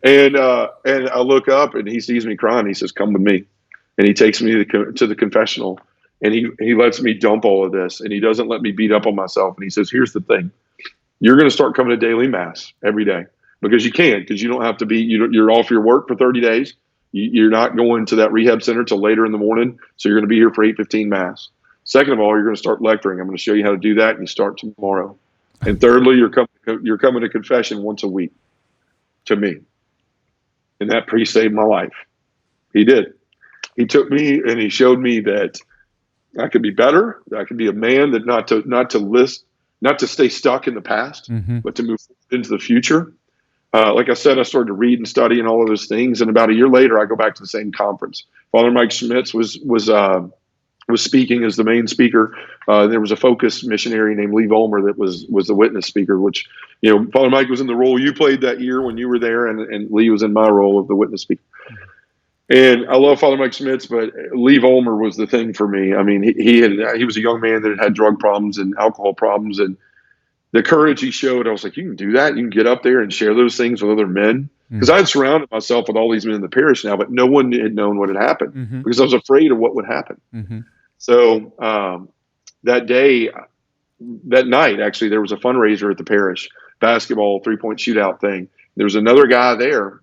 And I look up, and he sees me crying. He says, come with me. And he takes me to the confessional, and he lets me dump all of this, and he doesn't let me beat up on myself. And he says, here's the thing. You're going to start coming to daily mass every day, because you can, because you don't have to be, you're off your work for 30 days. You're not going to that rehab center till later in the morning. So you're going to be here for 8:15 mass. Second of all, you're going to start lecturing. I'm going to show you how to do that, and you start tomorrow. And thirdly, you're coming to confession once a week to me. And that priest saved my life. He did. He took me and he showed me that I could be better. That I could be a man, that not to stay stuck in the past, but to move into the future. Like I said, I started to read and study and all of those things. And about a year later, I go back to the same conference. Father Mike Schmitz was was speaking as the main speaker. There was a focus missionary named Lee Volmer that was the witness speaker, which, Father Mike was in the role you played that year when you were there, and Lee was in my role of the witness speaker. And I love Father Mike Schmitz, but Lee Volmer was the thing for me. I mean, he was a young man that had drug problems and alcohol problems, and the courage he showed, I was like, you can do that. You can get up there and share those things with other men. Because I had surrounded myself with all these men in the parish now, but no one had known what had happened because I was afraid of what would happen. So that night, actually, there was a fundraiser at the parish, basketball 3-point shootout thing. There was another guy there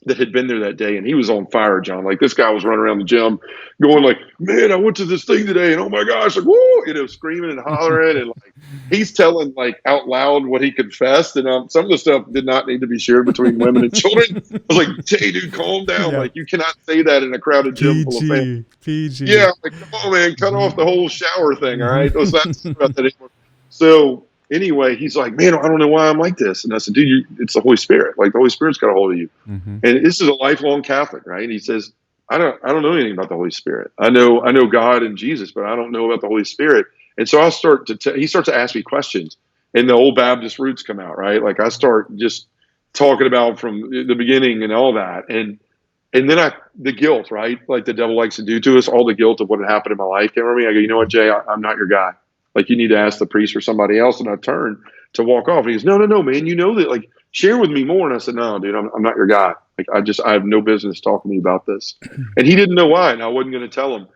that had been there that day, and he was on fire, John. Like, this guy was running around the gym going like, man, I went to this thing today, and oh my gosh, like, whoa, screaming and hollering, and like, he's telling like out loud what he confessed, and some of the stuff did not need to be shared between women and children. I was like, hey, dude, calm down. Yeah. Like, you cannot say that in a crowded gym full of fans. PG. Yeah, like, come on, man, cut off the whole shower thing, all right? Let's not talk about that anymore. So anyway, he's like, man, I don't know why I'm like this. And I said, dude, it's the Holy Spirit. Like, the Holy Spirit's got a hold of you. And this is a lifelong Catholic, right? And he says, I don't know anything about the Holy Spirit. I know God and Jesus, but I don't know about the Holy Spirit. And so I he starts to ask me questions, and the old Baptist roots come out, right? Like, I start just talking about from the beginning and all that. And then the guilt, right? Like the devil likes to do to us, all the guilt of what had happened in my life came over me. I go, you know what, Jay, I'm not your guy. Like, you need to ask the priest or somebody else. And I turn to walk off. And he goes, no, man, you know that, like, share with me more. And I said, no, dude, I'm not your guy. Like, I have no business talking to you about this. And he didn't know why, and I wasn't going to tell him.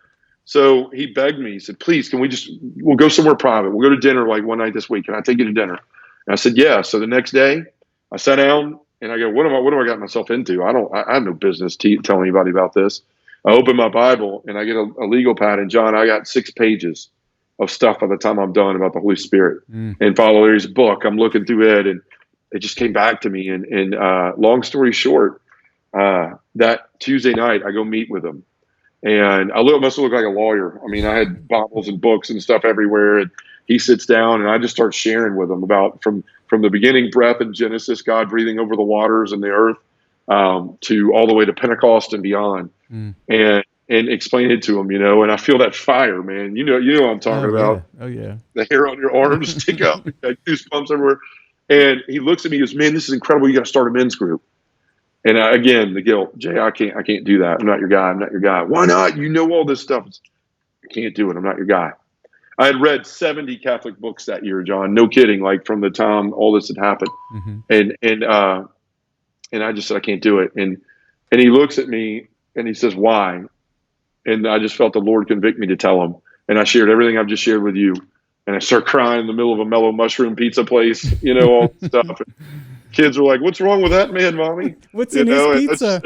So he begged me. He said, please, we'll go somewhere private. We'll go to dinner like one night this week. Can I take you to dinner? And I said, yeah. So the next day I sat down and I go, what have I got myself into? I have no business telling anybody about this. I open my Bible and I get a legal pad, and John, I got 6 pages of stuff by the time I'm done about the Holy Spirit. And Father Larry's book, I'm looking through it, and it just came back to me. And long story short, that Tuesday night I go meet with him, and I must look like a lawyer. I mean, I had Bibles and books and stuff everywhere, and he sits down and I just start sharing with him about from the beginning breath in Genesis, God breathing over the waters and the earth, to all the way to Pentecost and beyond. And explain it to him, and I feel that fire, man. You know what I'm talking about. Oh yeah. The hair on your arms stick up, goosebumps everywhere. And he looks at me and goes, man, this is incredible. You got to start a men's group. And again, the guilt, Jay, I can't do that. I'm not your guy. Why not? You know all this stuff. I can't do it. I'm not your guy. I had read 70 Catholic books that year, John. No kidding. Like, from the time all this had happened. And I just said, I can't do it. And he looks at me and he says, why? And I just felt the Lord convict me to tell him. And I shared everything I've just shared with you. And I start crying in the middle of a mellow mushroom pizza place, all this stuff. And kids are like, what's wrong with that man, Mommy? What's in his pizza?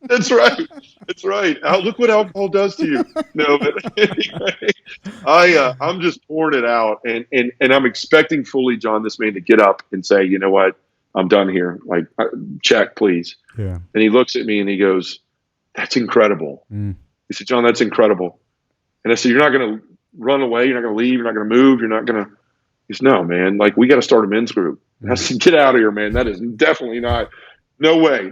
That's right. That's right. Look what alcohol does to you. No, but anyway, I'm just pouring it out. And I'm expecting fully, John, this man to get up and say, you know what? I'm done here. Like, check, please. Yeah. And he looks at me and he goes, that's incredible. He said, John, that's incredible. And I said, you're not going to run away. You're not going to leave. You're not going to move. You're not going to. He said, no, man. Like, we got to start a men's group. And I said, get out of here, man. That is definitely not. No way.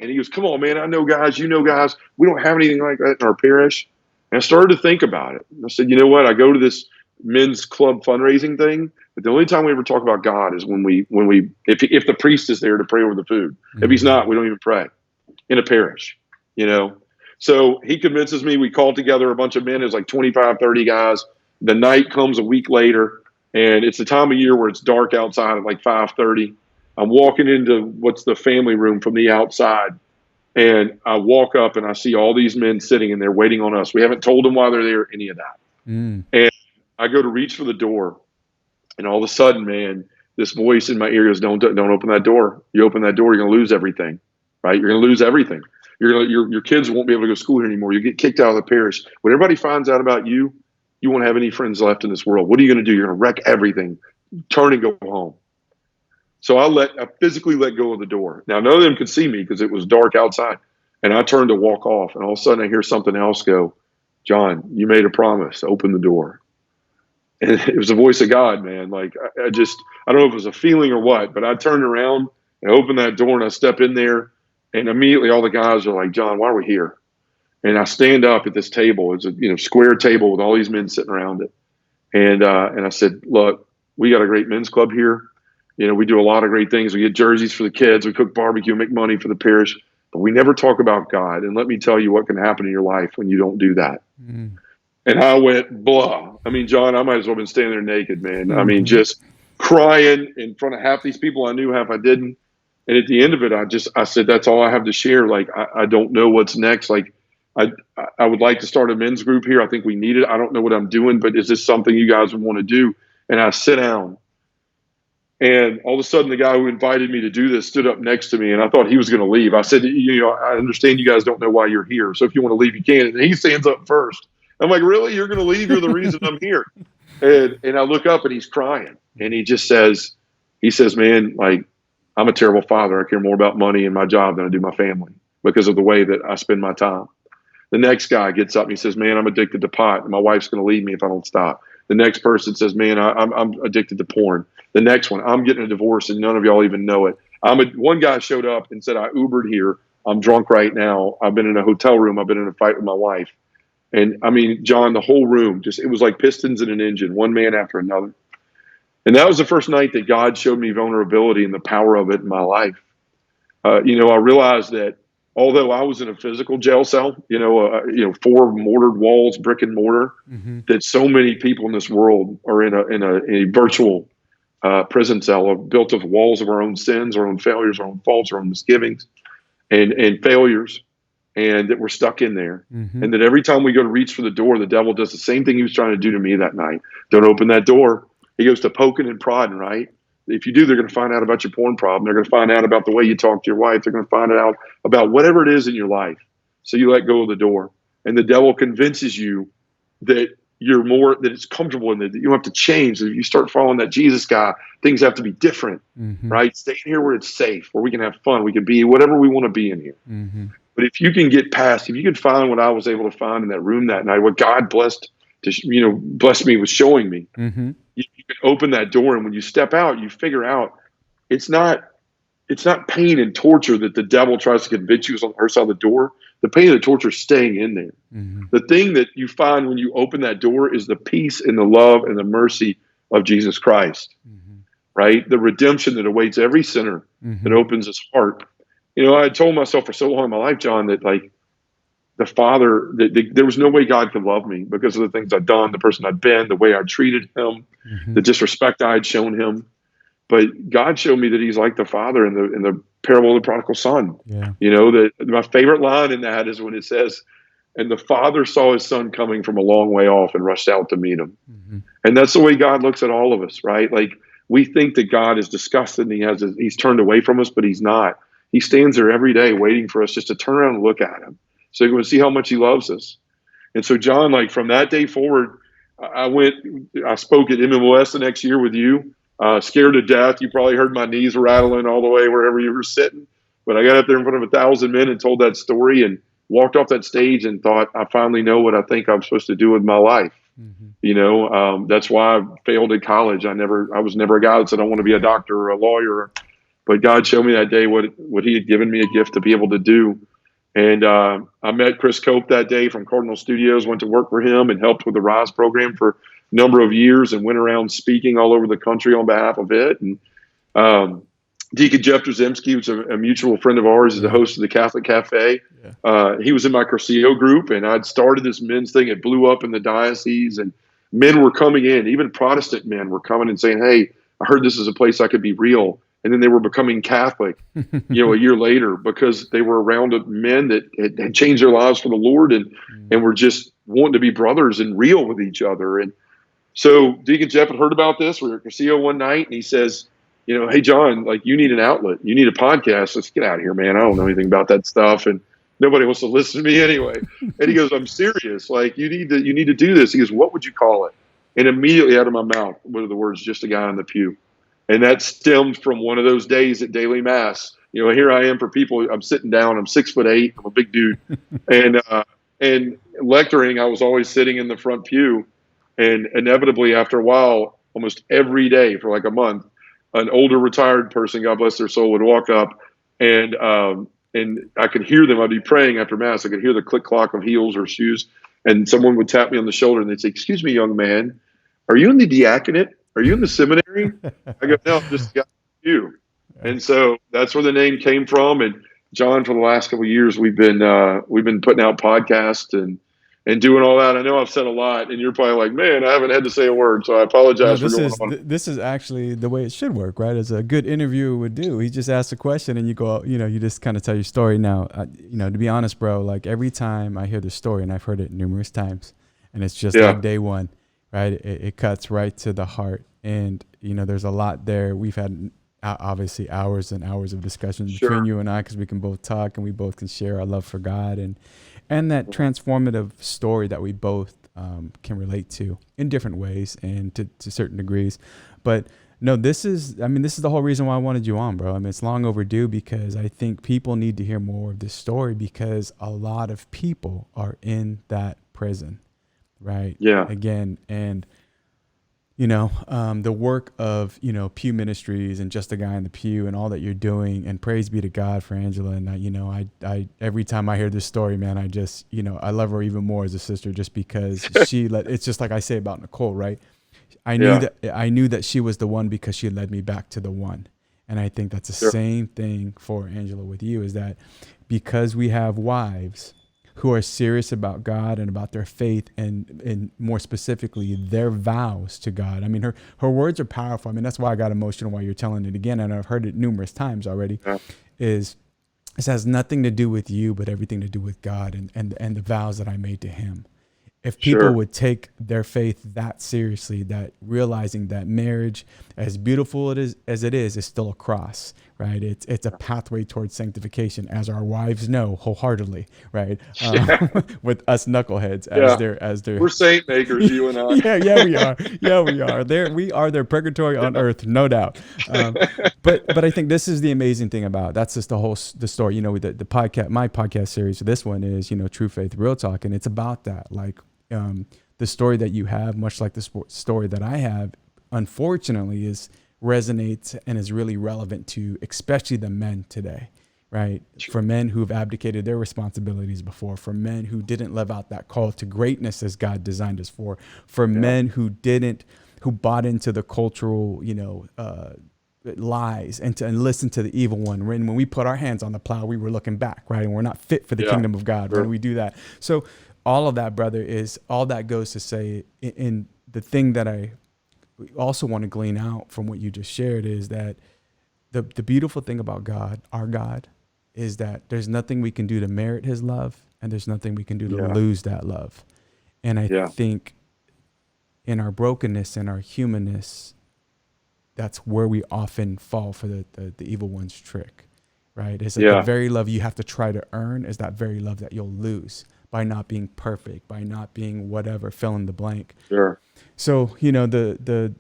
And he goes, come on, man. I know guys. You know guys. We don't have anything like that in our parish. And I started to think about it. And I said, you know what? I go to this men's club fundraising thing, but the only time we ever talk about God is when we if the priest is there to pray over the food. If he's not, we don't even pray in a parish, So he convinces me. We call together a bunch of men. It's like 25, 30 guys. The night comes a week later, and it's the time of year where it's dark outside at like 5:30. I'm walking into what's the family room from the outside, and I walk up and I see all these men sitting in there waiting on us. We haven't told them why they're there, any of that. And I go to reach for the door, and all of a sudden, man, this voice in my ear goes, don't open that door. You open that door, you're going to lose everything, right? You're going to lose everything. Your kids won't be able to go to school here anymore. You get kicked out of the parish. When everybody finds out about you, you won't have any friends left in this world. What are you going to do? You're going to wreck everything. Turn and go home. So I physically let go of the door. Now, none of them could see me because it was dark outside. And I turned to walk off, and all of a sudden I hear something else go, John, you made a promise. Open the door. And it was the voice of God, man. Like, I don't know if it was a feeling or what, but I turned around and opened that door, and I step in there. And immediately all the guys are like, John, why are we here? And I stand up at this table. It's a square table with all these men sitting around it. And I said, look, we got a great men's club here. We do a lot of great things. We get jerseys for the kids. We cook barbecue, make money for the parish. But we never talk about God. And let me tell you what can happen in your life when you don't do that. Mm. And I went, blah. I mean, John, I might as well have been standing there naked, man. Mm-hmm. I mean, just crying in front of half these people I knew, half I didn't. And at the end of it, I said, that's all I have to share. Like, I don't know what's next. Like, I would like to start a men's group here. I think we need it. I don't know what I'm doing, but is this something you guys would want to do? And I sit down. And all of a sudden, the guy who invited me to do this stood up next to me, and I thought he was going to leave. I said, I understand you guys don't know why you're here, so if you want to leave, you can. And he stands up first. I'm like, really? You're going to leave? You're the reason I'm here. And I look up, and he's crying. And he just says, man, like, I'm a terrible father. I care more about money and my job than I do my family because of the way that I spend my time. The next guy gets up and he says, man, I'm addicted to pot, and my wife's going to leave me if I don't stop. The next person says, man, I'm addicted to porn. The next one, I'm getting a divorce and none of y'all even know it. One guy showed up and said, I Ubered here. I'm drunk right now. I've been in a hotel room. I've been in a fight with my wife. And I mean, John, the whole room, it was like pistons in an engine, one man after another. And that was the first night that God showed me vulnerability and the power of it in my life. I realized that although I was in a physical jail cell, 4 mortared walls, brick and mortar, mm-hmm. that so many people in this world are in a virtual prison cell built of walls of our own sins, our own failures, our own faults, our own misgivings, and failures, and that we're stuck in there. Mm-hmm. And that every time we go to reach for the door, the devil does the same thing he was trying to do to me that night. Don't open that door. He goes to poking and prodding, right? If you do, they're going to find out about your porn problem. They're going to find out about the way you talk to your wife. They're going to find out about whatever it is in your life. So you let go of the door. And the devil convinces you that that it's comfortable and that you don't have to change. That if you start following that Jesus guy, things have to be different, mm-hmm. right? Stay in here where it's safe, where we can have fun. We can be whatever we want to be in here. Mm-hmm. But if you can get past, if you can find what I was able to find in that room that night, what God blessed me with showing me, mm-hmm. you can open that door. And when you step out, you figure out it's not pain and torture that the devil tries to convince you is on her side of the door. The pain and the torture is staying in there. Mm-hmm. The thing that you find when you open that door is the peace and the love and the mercy of Jesus Christ, mm-hmm. right? The redemption that awaits every sinner mm-hmm. that opens his heart. I had told myself for so long in my life, John, that like the Father, there was no way God could love me because of the things I'd done, the person I'd been, the way I treated him, mm-hmm. the disrespect I had shown him. But God showed me that he's like the Father in the parable of the prodigal son. Yeah. My favorite line in that is when it says, and the Father saw his son coming from a long way off and rushed out to meet him. Mm-hmm. And that's the way God looks at all of us, right? Like we think that God is disgusted and he's turned away from us, but he's not. He stands there every day waiting for us just to turn around and look at him so you can see how much he loves us. And so, John, like from that day forward, I spoke at MMOS the next year with you. Scared to death. You probably heard my knees rattling all the way wherever you were sitting. But I got up there in front of 1,000 men and told that story and walked off that stage and thought, I finally know what I think I'm supposed to do with my life. Mm-hmm. That's why I failed at college. I was never a guy that said I want to be a doctor or a lawyer. But God showed me that day what he had given me a gift to be able to do. And I met Chris Cope that day from Cardinal Studios, went to work for him and helped with the RISE program for number of years and went around speaking all over the country on behalf of it. And Deacon Jeff Drzymski, who's a mutual friend of ours, is the host of the Catholic Cafe. Yeah. He was in my Curcio group, and I'd started this men's thing. It blew up in the diocese, and men were coming in. Even Protestant men were coming and saying, hey, I heard this is a place I could be real. And then they were becoming Catholic, a year later because they were around men that had changed their lives for the Lord and were just wanting to be brothers and real with each other. And so Deacon Jeff had heard about this. We were at Curcio one night, and he says, hey, John, like you need an outlet. You need a podcast. Let's get out of here, man. I don't know anything about that stuff. And nobody wants to listen to me anyway. And he goes, I'm serious. Like you need to do this. He goes, what would you call it? And immediately out of my mouth were the words, just a guy in the pew. And that stemmed from one of those days at daily mass. Here I am for people. I'm sitting down. I'm 6'8". I'm a big dude. And lecturing, I was always sitting in the front pew. And inevitably, after a while, almost every day for like a month, an older retired person, God bless their soul, would walk up and and I could hear them. I'd be praying after Mass. I could hear the click clock of heels or shoes, and someone would tap me on the shoulder and they'd say, "Excuse me, young man, are you in the diaconate? Are you in the seminary?" I go, "No, I'm just got you." And so that's where the name came from. And John, for the last couple of years, we've been putting out podcasts and doing all that. I know I've said a lot, and you're probably like, "Man, I haven't had to say a word," so I apologize for going on. This is actually the way it should work, right? As a good interviewer would do. He just asks a question, and you go, you just kind of tell your story. Now, to be honest, bro, like every time I hear the story, and I've heard it numerous times, and it's just like day one, right? It cuts right to the heart, and there's a lot there. We've had obviously hours and hours of discussion between you and I, because we can both talk and we both can share our love for God and that transformative story that we both can relate to in different ways and to certain degrees. But no, this is the whole reason why I wanted you on, bro. I mean, it's long overdue, because I think people need to hear more of this story, because a lot of people are in that prison, right? Yeah. Again, and the work of, Pew Ministries and Just a Guy in the Pew and all that you're doing, and praise be to God for Angela. And I every time I hear this story, man, I just, I love her even more as a sister, just because it's just like I say about Nicole, right? I knew that she was the one because she led me back to the one. And I think that's the same thing for Angela with you, is that because we have wives who are serious about God and about their faith, and more specifically their vows to God. I mean, her words are powerful. I mean, that's why I got emotional while you're telling it again, and I've heard it numerous times already. Is this has nothing to do with you, but everything to do with God and the vows that I made to Him. If people would take their faith that seriously, that realizing that marriage, as beautiful as it is still a cross, right? It's a pathway towards sanctification, as our wives know wholeheartedly, right? With us knuckleheads as their we're saint makers, you and I. yeah, we are. Yeah, we are. We are their purgatory on earth, no doubt. But I think this is the amazing thing about that's just the story. The podcast, my podcast series. This one is True Faith Real Talk, and it's about that, like. The story that you have, much like the story that I have, unfortunately, resonates and is really relevant to especially the men today, right? For men who've abdicated their responsibilities before, for men who didn't live out that call to greatness as God designed us for men who bought into the cultural, lies and listen to the evil one. When we put our hands on the plow, we were looking back, right? And we're not fit for the kingdom of God when we do that. So all of that, brother, is all that goes to say, in the thing that I also want to glean out from what you just shared, is that the beautiful thing about God, our God, is that there's nothing we can do to merit His love, and there's nothing we can do to lose that love. And I think in our brokenness and our humanness, that's where we often fall for the evil one's trick, right? It's like the very love you have to try to earn is that very love that you'll lose by not being perfect, by not being whatever, fill in the blank. Sure. So, the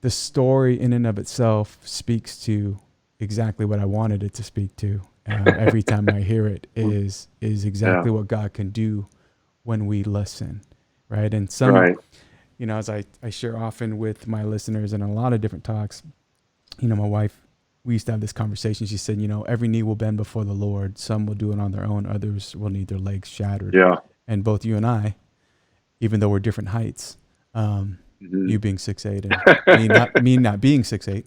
story in and of itself speaks to exactly what I wanted it to speak to. Every time I hear it is exactly what God can do when we listen, right? And as I share often with my listeners in a lot of different talks, my wife, we used to have this conversation. She said, every knee will bend before the Lord. Some will do it on their own. Others will need their legs shattered. Yeah. And both you and I, even though we're different heights, you being 6'8" and me not being 6'8".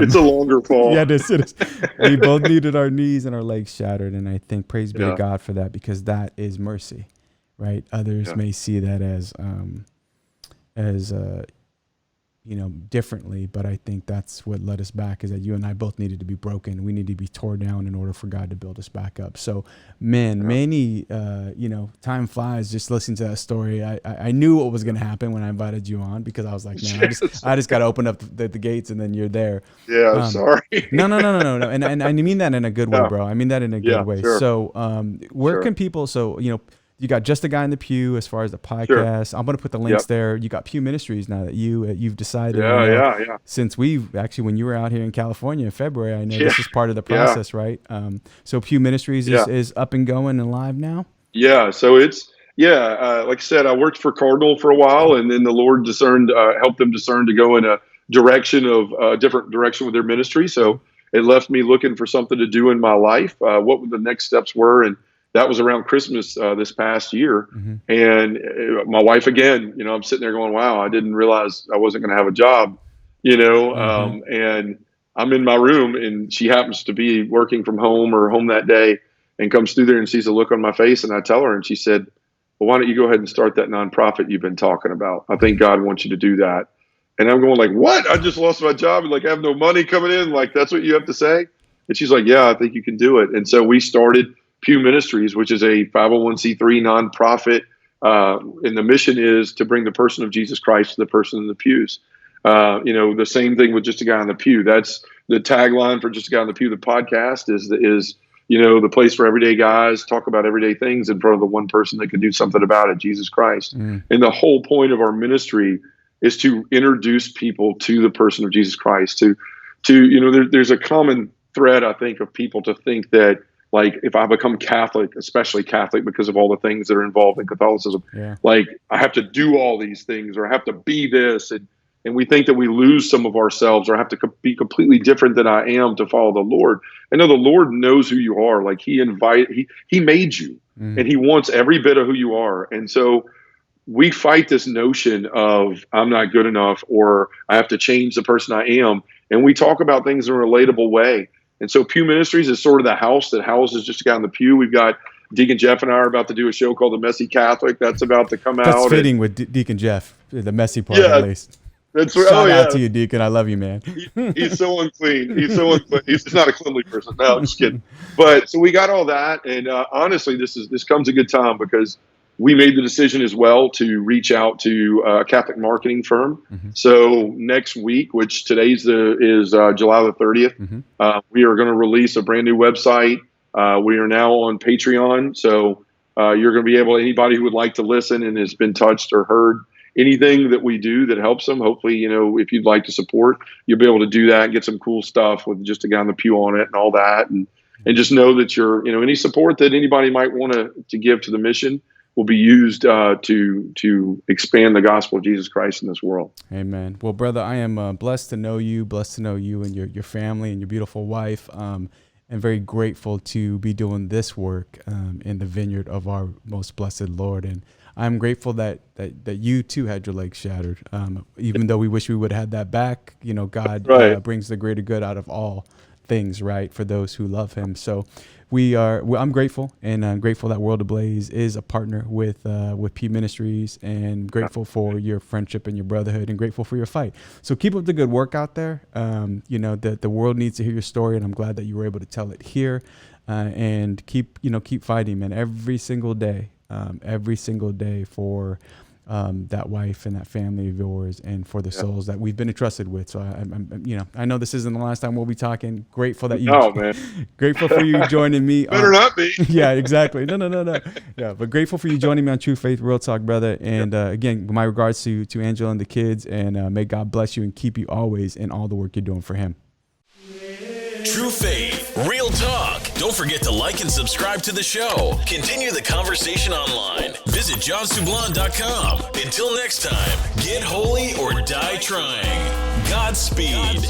It's a longer fall. Yeah, it is. We both needed our knees and our legs shattered. And I think praise be to God for that, because that is mercy, right? Others may see that as differently, but I think that's what led us back, is that you and I both needed to be broken. We need to be torn down in order for God to build us back up. So, many, time flies just listening to that story. I knew what was going to happen when I invited you on, because I was like, man, I just got to open up the gates, and then you're there. Yeah, sorry. No. And I mean that in a good way, bro. I mean that in a good way. Sure. So, where can people, you got Just a Guy in the Pew as far as the podcast. Sure. I'm going to put the links there. You got Pew Ministries now that you've decided. Since when you were out here in California in February, I know this is part of the process, right? So Pew Ministries is up and going and live now? Yeah. So it's, like I said, I worked for Cardinal for a while, and then the Lord helped them discern to go in a different direction with their ministry. So it left me looking for something to do in my life, what the next steps were. And that was around Christmas this past year. And my wife, again, I'm sitting there going, wow, I didn't realize I wasn't going to have a job, and I'm in my room, and she happens to be working from home or home that day, and comes through there and sees a look on my face. And I tell her, and she said, well, why don't you go ahead and start that nonprofit you've been talking about? I think God wants you to do that. And I'm going like, what? I just lost my job and like I have no money coming in. Like, that's what you have to say? And she's like, yeah, I think you can do it. And so we started Pew Ministries, which is a 501c3 nonprofit. And the mission is to bring the person of Jesus Christ to the person in the pews. The same thing with Just a Guy on the Pew. That's the tagline for Just a Guy on the Pew. The podcast is the place for everyday guys talk about everyday things in front of the one person that can do something about it, Jesus Christ. And the whole point of our ministry is to introduce people to the person of Jesus Christ. There's a common thread, I think, of people to think that, like, if I become Catholic, especially Catholic because of all the things that are involved in Catholicism, like I have to do all these things or I have to be this. And we think that we lose some of ourselves or have to be completely different than I am to follow the Lord. I know the Lord knows who you are. Like he made you and he wants every bit of who you are. And so we fight this notion of I'm not good enough or I have to change the person I am. And we talk about things in a relatable way. And so Pew Ministries is sort of the house that houses Just a Guy on the Pew. We've got Deacon Jeff and I are about to do a show called The Messy Catholic. That's about to come out. That's fitting with Deacon Jeff, the messy part at least. That's right. Shout out to you, Deacon. I love you, man. He's so unclean. He's so unclean. He's not a cleanly person. No, I'm just kidding. But so we got all that. And honestly, this comes a good time because we made the decision as well to reach out to a Catholic marketing firm. So next week, which today's is July the 30th, we are going to release a brand new website. We are now on Patreon. So you're going to be able, anybody who would like to listen and has been touched or heard anything that we do that helps them, hopefully, if you'd like to support, you'll be able to do that and get some cool stuff with Just a Guy on the Pew on it and all that. And just know that any support that anybody might want to give to the mission will be used to expand the gospel of Jesus Christ in this world. Amen. Well, brother, I am blessed to know you and your family and your beautiful wife. And very grateful to be doing this work in the vineyard of our most blessed Lord. And I'm grateful that you too had your legs shattered. Even though we wish we would have had that back, God brings the greater good out of all things, right, for those who love him. So I'm grateful, and I'm grateful that World Ablaze is a partner with Pew Ministries, and grateful for your friendship and your brotherhood, and grateful for your fight. So keep up the good work out there. The world needs to hear your story, and I'm glad that you were able to tell it here. And keep fighting, man, every single day for that wife and that family of yours, and for the souls that we've been entrusted with. So I know this isn't the last time we'll be talking. Grateful that grateful for you joining me. Better not be. Yeah, exactly. No. Yeah, but grateful for you joining me on True Faith Real Talk, brother. And again, my regards to Angela and the kids, and may God bless you and keep you always in all the work you're doing for him. True Faith, Real Talk. Don't forget to like and subscribe to the show. Continue the conversation online. Visit johnsablan.com. Until next time, get holy or die trying. Godspeed.